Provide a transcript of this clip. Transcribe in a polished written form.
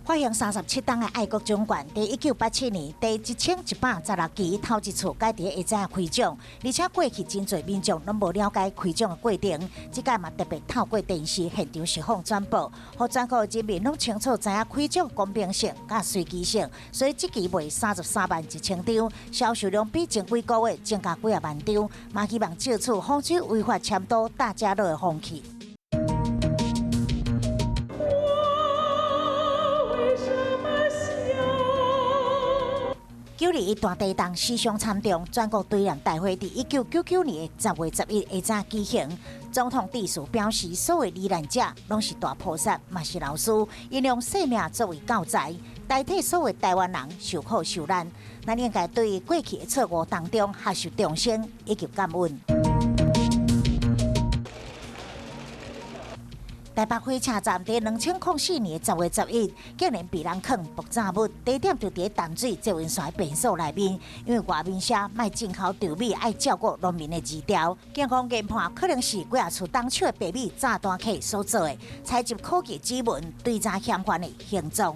发行37档的爱国奖券，在1987年第1116期头一次改伫下早开奖，而且过去真侪民众拢无了解开奖的过程，即届嘛特别透过电视现场实况转播，互全国人民拢清楚知影开奖公平性甲随机性。所以即期卖33万1000张，销售量比前几个月增加几啊万张，嘛希望借此防止违法签赌大家乐的风气。921大地动史上惨重，全国对联大会伫1999年10月11下早举行。总统致辞表示，所有罹难者拢是大菩萨，嘛是老师，因用生命作为教材，代替所有台湾人受苦受难。咱应该对过去的错误当中学习重生以及感恩。台北火车站伫2004年10月11，竟然被人藏爆炸物，地点就伫淡水捷运线的便所内面。因为外面写卖进口稻米，爱照顾农民的字条，警方研判可能是几啊厝当手的白米炸弹客所做的，采集科技指纹，对查嫌犯的行踪。